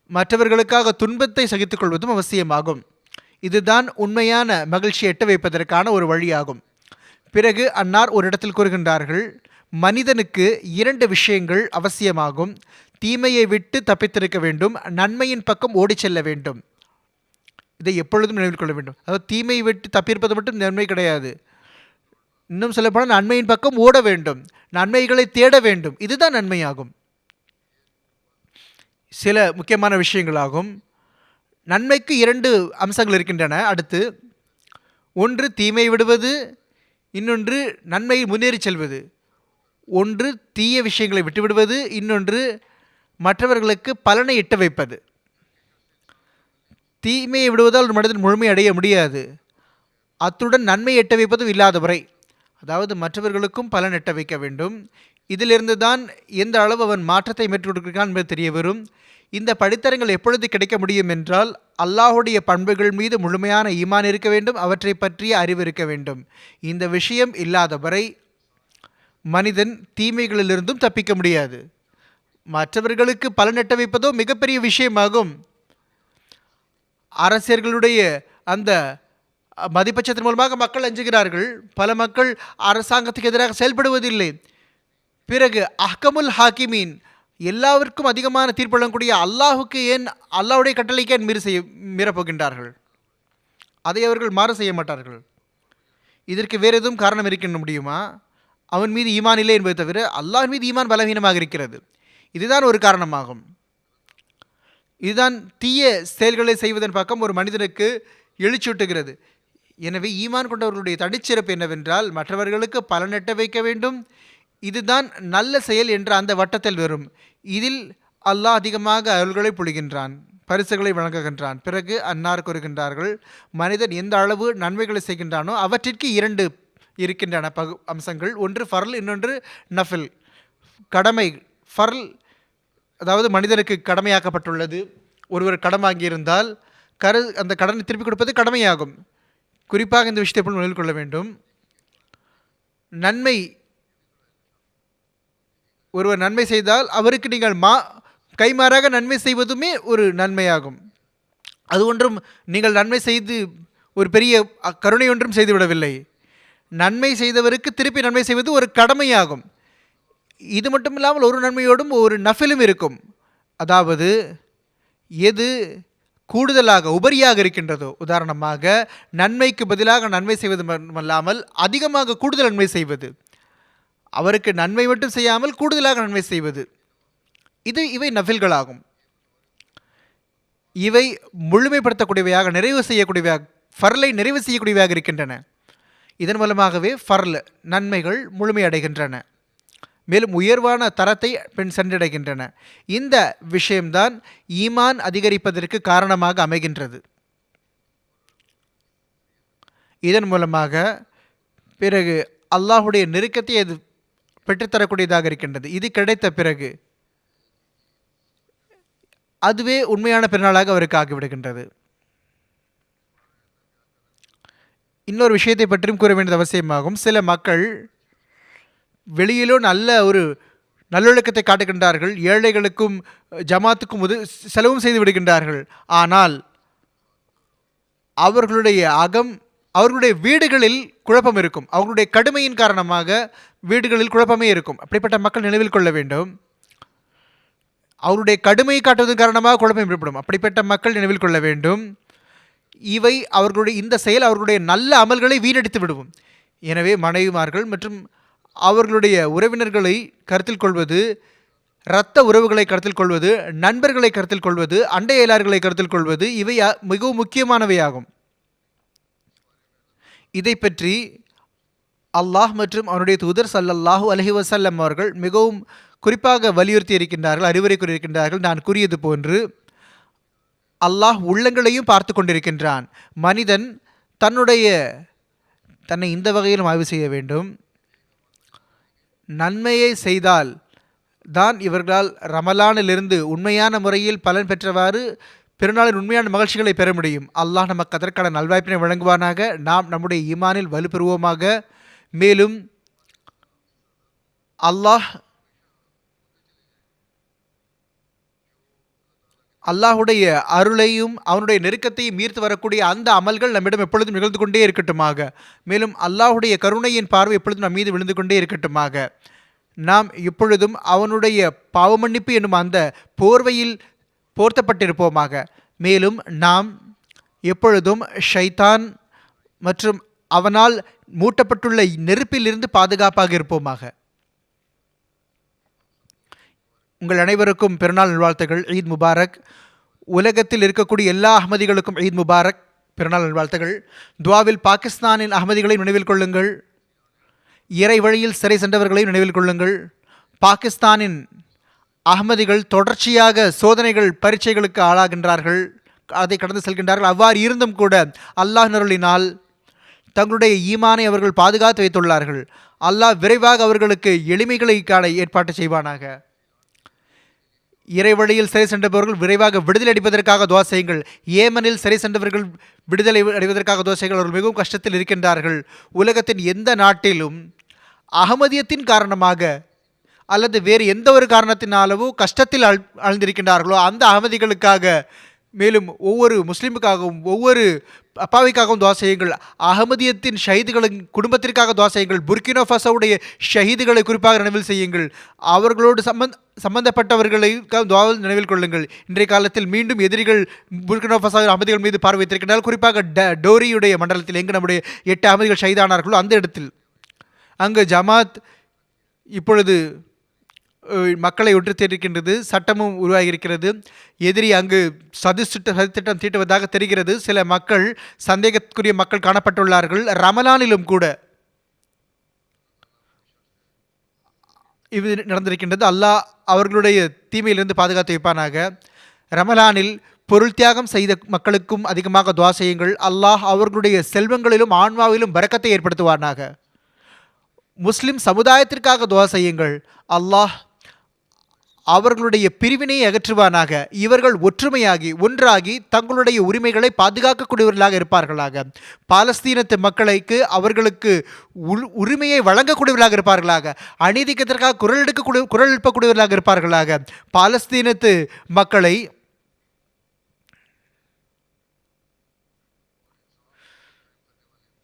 மற்றவர்களுக்காக துன்பத்தை சகித்துக் கொள்வதும் அவசியமாகும். இதுதான் உண்மையான மகிழ்ச்சியை எட்ட வைப்பதற்கான ஒரு வழியாகும். பிறகு அன்னார் ஒரு இடத்தில் கூறுகின்றார்கள், மனிதனுக்கு 2 விஷயங்கள் அவசியமாகும். தீமையை விட்டு தப்பித்திருக்க வேண்டும், நன்மையின் பக்கம் ஓடிச் செல்ல வேண்டும். இதை எப்பொழுதும் நினைவில் கொள்ள வேண்டும். அதாவது தீமையை விட்டு தப்பியிருப்பது மட்டும் நன்மை கிடையாது. இன்னும் சொல்லப்போனால் நன்மையின் பக்கம் ஓட வேண்டும், நன்மைகளை தேட வேண்டும். இதுதான் நன்மையாகும். சில முக்கியமான விஷயங்களாகும். நன்மைக்கு 2 அம்சங்கள் இருக்கின்றன. அடுத்து, ஒன்று தீமை விடுவது, இன்னொன்று நன்மையை முன்னேறி செல்வது. ஒன்று தீய விஷயங்களை விட்டுவிடுவது, இன்னொன்று மற்றவர்களுக்கு பலனை எட்ட வைப்பது. தீமையை விடுவதால் ஒரு மனிதன் முழுமை அடைய முடியாது. அத்துடன் நன்மை எட்ட வைப்பதும் இல்லாதவரை, அதாவது மற்றவர்களுக்கும் பலன் எட்ட வைக்க வேண்டும். இதிலிருந்து தான் எந்த அளவு அவன் மாற்றத்தை மேற்கொண்டிருக்கிறான் என்பது தெரிய வரும். இந்த படித்தரங்கள் எப்பொழுது கிடைக்க முடியும் என்றால், அல்லாஹுடைய பண்புகள் மீது முழுமையான ஈமான் இருக்க வேண்டும், அவற்றை பற்றிய அறிவு இருக்க வேண்டும். இந்த விஷயம் இல்லாதவரை மனிதன் தீமைகளிலிருந்தும் தப்பிக்க முடியாது. மற்றவர்களுக்கு பலன் எட்ட வைப்பதோ மிகப்பெரிய விஷயமாகும். அரசியர்களுடைய அந்த மதிப்பட்சத்தின் மூலமாக மக்கள் அஞ்சுகிறார்கள். பல மக்கள் அரசாங்கத்துக்கு எதிராக செயல்படுவதில்லை. பிறகு அஹ்கமுல் ஹாக்கிமீன், எல்லாருக்கும் அதிகமான தீர்ப்பளிக்கக்கூடிய அல்லாஹுக்கு ஏன், அல்லாஹுடைய கட்டளைக்கு ஏன் மீறப்போகின்றார்கள்? அதை அவர்கள் மாறு செய்ய மாட்டார்கள். இதற்கு வேறு எதுவும் காரணம் இருக்க முடியுமா? அவன் மீது ஈமான் இல்லை என்பதை தவிர அல்லாஹ் மீது ஈமான் பலவீனமாக இருக்கிறது. இதுதான் ஒரு காரணமாகும். இதுதான் தீய செயல்களை செய்வதன் பக்கம் ஒரு மனிதனுக்கு எழுச்சூட்டுகிறது. எனவே ஈமான் கொண்டவர்களுடைய தனிச்சிறப்பு என்னவென்றால், மற்றவர்களுக்கு பலனெட்ட வைக்க வேண்டும். இதுதான் நல்ல செயல் என்ற அந்த வட்டத்தில் வரும். இதில் அல்லாஹ் அதிகமாக அருள்களை பொழிகின்றான், பரிசுகளை வழங்குகின்றான். பிறகு அன்னார் கூறுகின்றார்கள், மனிதன் எந்த அளவு நன்மைகளை செய்கின்றானோ அவற்றிற்கு 2 இருக்கின்றன அம்சங்கள். ஒன்று ஃபர்ல், இன்னொன்று நஃபில். கடமை ஃபர்ல், அதாவது மனிதனுக்கு கடமையாக்கப்பட்டுள்ளது. ஒருவர் கடன் வாங்கியிருந்தால் அந்த கடனை திருப்பி கொடுப்பது கடமையாகும். குறிப்பாக இந்த விஷயத்தை போல் நினைவில் கொள்ள வேண்டும். நன்மை, ஒருவர் நன்மை செய்தால் அவருக்கு நீங்கள் கைமாறாக நன்மை செய்வதுமே ஒரு நன்மையாகும். அது ஒன்றும் நீங்கள் நன்மை செய்து ஒரு பெரிய கருணை ஒன்றும் செய்துவிடவில்லை. நன்மை செய்தவருக்கு திருப்பி நன்மை செய்வது ஒரு கடமையாகும். இது மட்டும் இல்லாமல் ஒரு நன்மையோடும் ஒரு நஃபிலும் இருக்கும். அதாவது எது கூடுதலாக உபரியாக இருக்கின்றதோ, உதாரணமாக நன்மைக்கு பதிலாக நன்மை செய்வது மட்டுமல்லாமல் அதிகமாக கூடுதல் நன்மை செய்வது, அவருக்கு நன்மை மட்டும் செய்யாமல் கூடுதலாக நன்மை செய்வது, இவை நஃபில்களாகும். இவை முழுமைப்படுத்தக்கூடியவையாக, நிறைவு செய்யக்கூடியவையாக, ஃபர்லை நிறைவு செய்யக்கூடியவையாக இருக்கின்றன. இதன் மூலமாகவே ஃபர்ல் நன்மைகள் முழுமையடைகின்றன, மேலும் உயர்வான தரத்தை பெண் சென்றடைகின்றன. இந்த விஷயம்தான் ஈமான் அதிகரிப்பதற்கு காரணமாக அமைகின்றது. இதன் மூலமாக பிறகு அல்லாஹுடைய நெருக்கத்தை அது பெற்றுத்தரக்கூடியதாக இருக்கின்றது. இது கிடைத்த பிறகு அதுவே உண்மையான பெருநாளாக அவருக்கு ஆகிவிடுகின்றது. இன்னொரு விஷயத்தை பற்றியும் கூற வேண்டியது அவசியமாகும். சில மக்கள் வெளியிலோ நல்ல ஒரு நல்லொழுக்கத்தை காட்டுகின்றார்கள், ஏழைகளுக்கும் ஜமாத்துக்கும் செலவும் செய்து விடுகின்றார்கள். ஆனால் அவர்களுடைய வீடுகளில் குழப்பம் இருக்கும். அவர்களுடைய கடுமையின் காரணமாக வீடுகளில் குழப்பமே இருக்கும். அப்படிப்பட்ட மக்கள் நினைவில் கொள்ள வேண்டும். அவருடைய கடுமையை காட்டுவதன் காரணமாக குழப்பம் ஏற்படும். அப்படிப்பட்ட மக்கள் நினைவில் கொள்ள வேண்டும். இவை இந்த செயல் அவர்களுடைய நல்ல அமல்களை வீணடித்து விடுவோம். எனவே மனைவிமார்கள் மற்றும் அவர்களுடைய உறவினர்களை கருத்தில் கொள்வது, இரத்த உறவுகளை கருத்தில் கொள்வது, நண்பர்களை கருத்தில் கொள்வது, அண்டை அயலார்களை கருத்தில் கொள்வது, இவை மிகவும் முக்கியமானவையாகும். இதை பற்றி அல்லாஹ் மற்றும் அவனுடைய தூதர் ஸல்லல்லாஹு அலைஹி வஸல்லம் அவர்கள் மிகவும் குறிப்பாக வலியுறுத்தி இருக்கின்றார்கள், அறிவுரை கூறியிருக்கின்றார்கள். நான் கூறியது போன்று அல்லாஹ் உள்ளங்களையும் பார்த்து கொண்டிருக்கின்றான். மனிதன் தன்னை இந்த வகையிலும் ஆய்வு செய்ய வேண்டும். நன்மையை செய்தால் தான் இவர்களால் ரமலானிலிருந்து உண்மையான முறையில் பலன் பெற்றவாறு பெருநாளின் உண்மையான மகிழ்ச்சிகளை பெற முடியும். அல்லாஹ் நமக்கு அதற்கான நல்வாய்ப்பினை வழங்குவானாக. நாம் நம்முடைய ஈமானில் வலுப்பெறுவோமாக. மேலும் அல்லாஹுடைய அருளையும் அவனுடைய நெருக்கத்தையும் ஈர்த்து வரக்கூடிய அந்த அமல்கள் நம்மிடம் எப்பொழுதும் நிகழ்ந்து கொண்டே இருக்கட்டுமாக. மேலும் அல்லாஹுடைய கருணையின் பார்வை எப்பொழுதும் நம் மீது விழுந்து கொண்டே இருக்கட்டுமாக. நாம் எப்பொழுதும் அவனுடைய பாவமன்னிப்பு என்னும் அந்த போர்வையில் போர்த்தப்பட்டிருப்போமாக. மேலும் நாம் எப்பொழுதும் ஷைத்தான் மற்றும் அவனால் மூட்டப்பட்டுள்ள நெருப்பிலிருந்து பாதுகாப்பாக இருப்போமாக. உங்கள் அனைவருக்கும் பெருநாள் நல்வாழ்த்துகள். ஈத் முபாரக். உலகத்தில் இருக்கக்கூடிய எல்லா அஹ்மதிகளுக்கும் ஈத் முபாரக், பெருநாள் நல்வாழ்த்துகள். துவாவில் பாகிஸ்தானின் அஹ்மதிகளை நினைவில் கொள்ளுங்கள். இறை வழியில் சிறை சென்றவர்களை நினைவில் கொள்ளுங்கள். பாகிஸ்தானின் அஹ்மதிகள் தொடர்ச்சியாக சோதனைகள், பரீட்சைகளுக்கு ஆளாகின்றார்கள், அதை கடந்து செல்கின்றார்கள். அவ்வாறு இருந்தும் கூட அல்லாஹ் அருளினால் தங்களுடைய ஈமானை அவர்கள் பாதுகாத்து வைத்துள்ளார்கள். அல்லாஹ் விரைவாக அவர்களுக்கு எளிமைகளை காண ஏற்பாடு செய்வானாக. இறை வழியில் சிறை சென்றவர்கள் விரைவாக விடுதலை அளிப்பதற்காக துவா செய்யுங்கள். ஏமனில் சிறை சென்றவர்கள் விடுதலை அடைவதற்காக துவா செய்யுங்கள். அவர்கள் மிகவும் கஷ்டத்தில் இருக்கின்றார்கள். உலகத்தின் எந்த நாட்டிலும் அகமதியத்தின் காரணமாக அல்லது வேறு எந்த ஒரு காரணத்தினாலவோ கஷ்டத்தில் ஆழ்ந்திருக்கின்றார்களோ அந்த அகமதிகளுக்காக, மேலும் ஒவ்வொரு முஸ்லீமுக்காகவும் ஒவ்வொரு அப்பாவிக்காகவும் துவா செய்யுங்கள். அகமதியத்தின் ஷஹீதுகளின் குடும்பத்திற்காக துவா செய்யுங்கள். புர்கினோ ஃபசோவுடைய ஷஹீதுகளை குறிப்பாக நினைவில் செய்யுங்கள். அவர்களோடு சம்பந்தப்பட்டவர்களை துவாவில் நினைவில் கொள்ளுங்கள். இன்றைய காலத்தில் மீண்டும் எதிரிகள் புர்கினோ ஃபசோ அகமதிகள் மீது பார்வை வைத்திருக்கின்றால், குறிப்பாக டோரியுடைய மண்டலத்தில் எங்கு நம்முடைய 8 அகமதிகள் ஷஹீதானார்களோ அந்த இடத்தில் அங்கு ஜமாத் இப்பொழுது மக்களை ஒன்று சேர்க்கின்றது. சட்டமும் உருவாகியிருக்கிறது. எதிரி அங்கு சதித்திட்டம் தீட்டுவதாக தெரிகிறது. சில மக்கள், சந்தேகத்துக்குரிய மக்கள் காணப்பட்டுள்ளார்கள். ரமலானிலும் கூட இது நடந்திருக்கின்றது. அல்லாஹ் அவர்களுடைய தீமையிலிருந்து பாதுகாத்து வைப்பானாக. ரமலானில் பொருள் தியாகம் செய்த மக்களுக்கும் அதிகமாக துவா செய்யுங்கள். அல்லாஹ் அவர்களுடைய செல்வங்களிலும் ஆன்மாவிலும் பரக்கத்தை ஏற்படுத்துவானாக. முஸ்லிம் சமுதாயத்திற்காக துவா செய்யுங்கள். அல்லாஹ் அவர்களுடைய பிரிவினையை அகற்றுவானாக. இவர்கள் ஒற்றுமையாகி ஒன்றாகி தங்களுடைய உரிமைகளை பாதுகாக்கக்கூடியவர்களாக இருப்பார்களாக. பாலஸ்தீனத்து மக்களுக்கு அவர்களுக்கு உரிமையை வழங்கக்கூடியவர்களாக இருப்பார்களாக. அநீதிக்கத்திற்காக குரல் எழுப்பக்கூடியவர்களாக இருப்பார்களாக. பாலஸ்தீனத்து மக்களை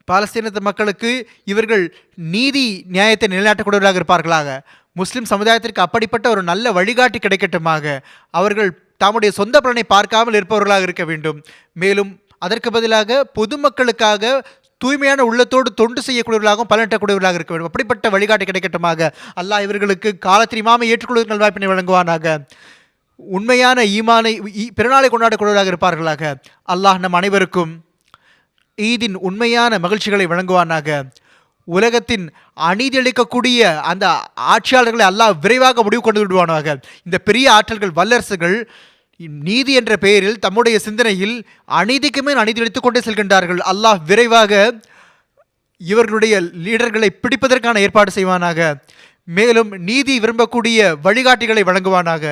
பாலஸ்தீனத்து மக்களுக்கு இவர்கள் நீதி நியாயத்தை நிலைநாட்டக்கூடியவர்களாக இருப்பார்களாக. முஸ்லிம் சமுதாயத்திற்கு அப்படிப்பட்ட ஒரு நல்ல வழிகாட்டி கிடைக்கட்டுமாக. அவர்கள் தம்முடைய சொந்த பலனை பார்க்காமல் இருப்பவர்களாக இருக்க வேண்டும். மேலும் அதற்கு பதிலாக பொதுமக்களுக்காக தூய்மையான உள்ளத்தோடு தொண்டு செய்யக்கூடியவர்களாகவும் பலனட்டக்கூடியவர்களாக இருக்க வேண்டும். அப்படிப்பட்ட வழிகாட்டி கிடைக்கட்டுமாக. அல்லாஹ் இவர்களுக்கு காலத்தின் இமாமை ஏற்றுக்கொள்வதற்கு நல்வாய்ப்பினை வழங்குவானாக. உண்மையான ஈமானை பிறநாளை கொண்டாடக்கூடியவர்களாக இருப்பார்களாக. அல்லாஹ் நம் அனைவருக்கும் ஈதின் உண்மையான மகிழ்ச்சிகளை வழங்குவானாக. உலகத்தின் அநீதி அளிக்கக்கூடிய அந்த ஆட்சியாளர்களை அல்லாஹ் விரைவாக முடிவு கொண்டு விடுவானாக. இந்த பெரிய ஆற்றல்கள், வல்லரசுகள் நீதி என்ற பெயரில் தம்முடைய சிந்தனையில் அநீதிக்கு மேல் அநீதி அளித்துக் கொண்டே செல்கின்றார்கள். அல்லாஹ் விரைவாக இவர்களுடைய லீடர்களை பிடிப்பதற்கான ஏற்பாடு செய்வானாக. மேலும் நீதி விரும்பக்கூடிய வழிகாட்டிகளை வழங்குவானாக.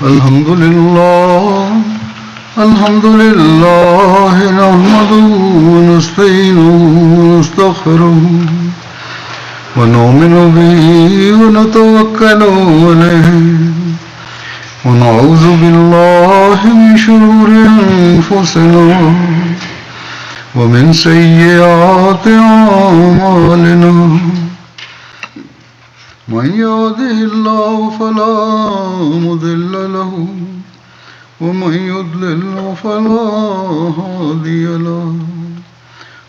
الحمد لله نحمده ونستعينه ونستغفره ونؤمن به ونتوكل عليه ونعوذ بالله من شرور أنفسنا ومن سيئات أعمالنا من يهده الله فلا مضل له ومن يضلل فلا هادي له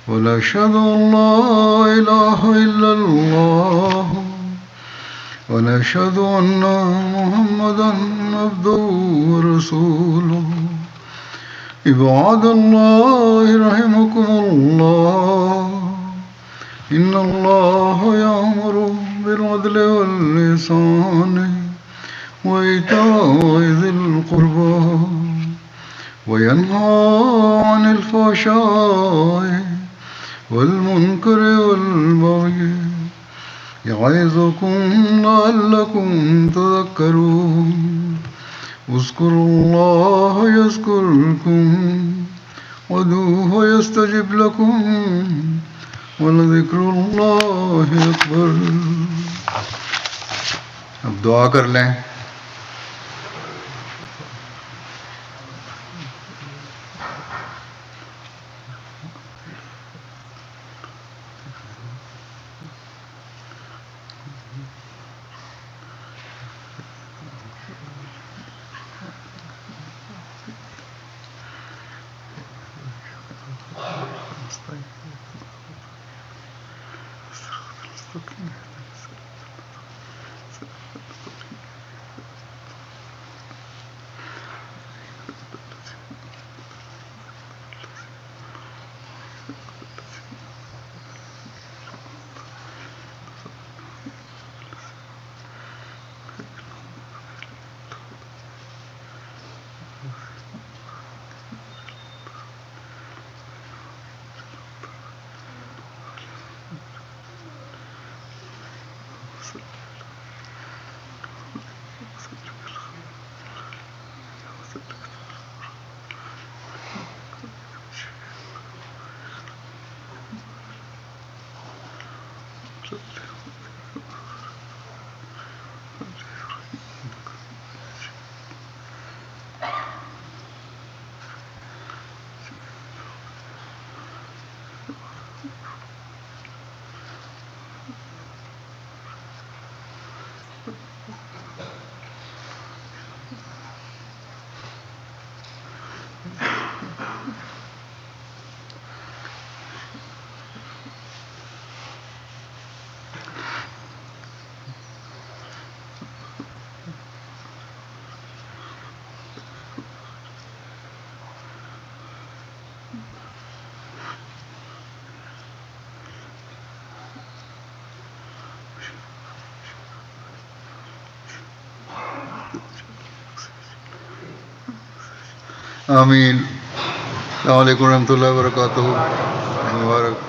ونشهد أن لا إله إلا الله ونشهد أن محمدا عبده ورسوله عباد الله رحمكم الله إن الله يأمر بالعدل والإحسان وإيتاء ذي القربى وينهى عن الفحشاء والمنكر والبغي يعظكم لعلكم تذكرون اذكروا الله يذكركم وادعوه يستجب لكم ولذكر الله أكبر. अब दुआ कर लें. आमीन. अस्सलाम वालेकुम रहमतुल्लाहि व बरकातुहू. मुबारक.